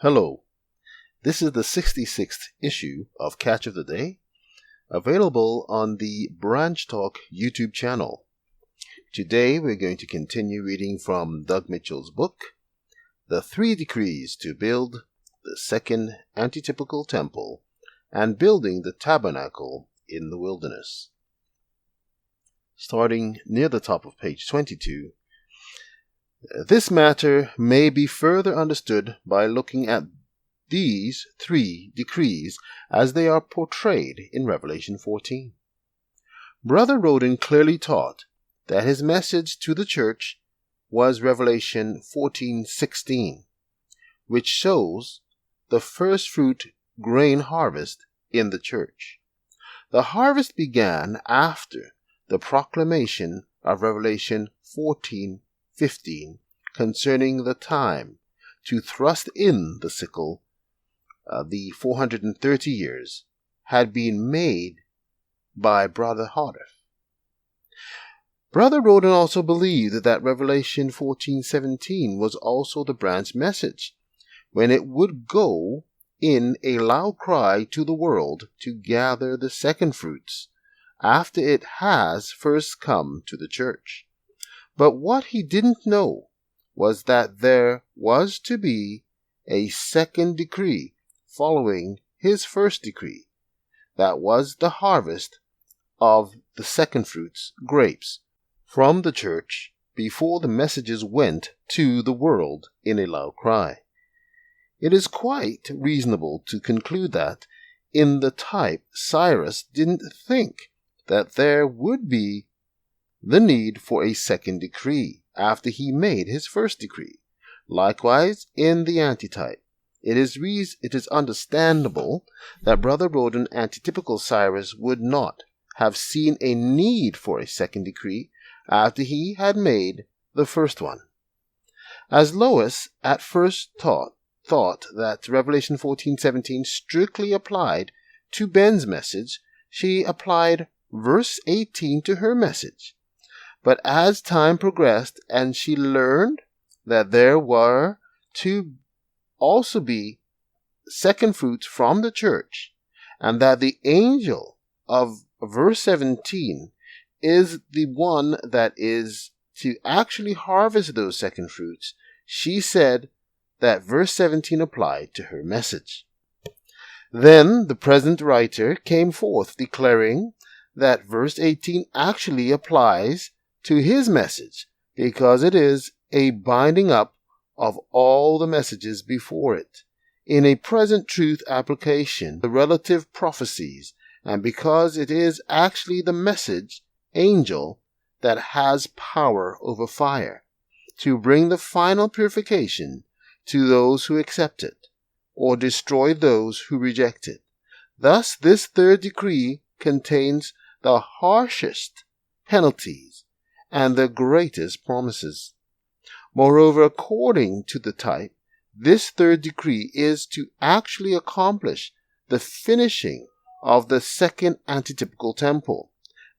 Hello, this is the 66th issue of Catch of the Day, available on the Branch Talk YouTube channel. Today we're going to continue reading from Doug Mitchell's book, The 3 Decrees to Build the Second Antitypical Temple and Building the Tabernacle in the Wilderness. Starting near the top of page 22, this matter may be further understood by looking at these 3 decrees as they are portrayed in Revelation 14. Brother Roden clearly taught that his message to the church was Revelation 14:16, which shows the first fruit grain harvest in the church. The harvest began after the proclamation of Revelation 14:15 concerning the time to thrust in the sickle, the 430 years, had been made by Brother Hardeth. Brother Roden also believed that Revelation 14:17 was also the branch message, when it would go in a loud cry to the world to gather the second fruits after it has first come to the church. But what he didn't know was that there was to be a second decree following his first decree. That was the harvest of the second fruits, grapes, from the church before the messages went to the world in a loud cry. It is quite reasonable to conclude that, in the type, Cyrus didn't think that there would be the need for a second decree after he made his first decree. Likewise, in the antitype, it is understandable that Brother Roden Antitypical Cyrus would not have seen a need for a second decree after he had made the first one. As Lois at first thought that Revelation 14:17 strictly applied to Ben's message, she applied verse 18 to her message. But as time progressed and she learned that there were to also be second fruits from the church, and that the angel of verse 17 is the one that is to actually harvest those second fruits, she said that verse 17 applied to her message. Then the present writer came forth declaring that verse 18 actually applies to his message, because it is a binding up of all the messages before it, in a present truth application, the relative prophecies, and because it is actually the message angel that has power over fire, to bring the final purification to those who accept it, or destroy those who reject it. Thus, this third decree contains the harshest penalties and the greatest promises. Moreover, according to the type, this third decree is to actually accomplish the finishing of the second antitypical temple.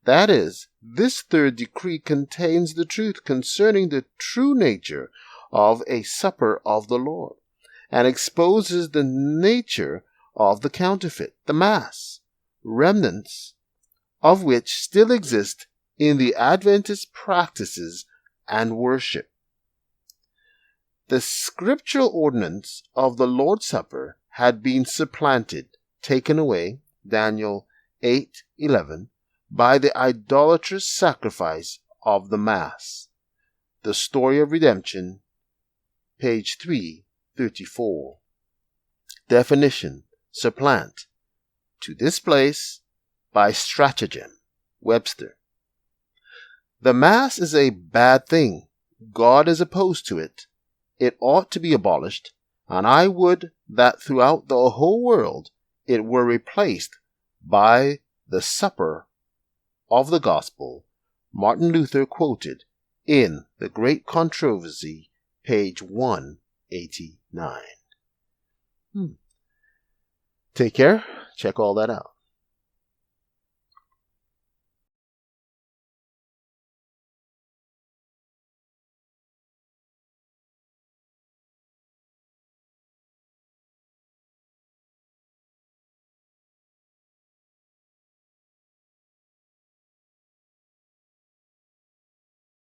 That is, this third decree contains the truth concerning the true nature of a supper of the Lord, and exposes the nature of the counterfeit, the mass, remnants of which still exist in the Adventist practices and worship. The scriptural ordinance of the Lord's Supper had been supplanted, taken away, Daniel 8:11, by the idolatrous sacrifice of the Mass. The Story of Redemption, page 334. Definition: supplant. To displace by stratagem. Webster. The Mass is a bad thing. God is opposed to it. It ought to be abolished, and I would that throughout the whole world it were replaced by the supper of the gospel. Martin Luther quoted in The Great Controversy, page 189. Take care. Check all that out.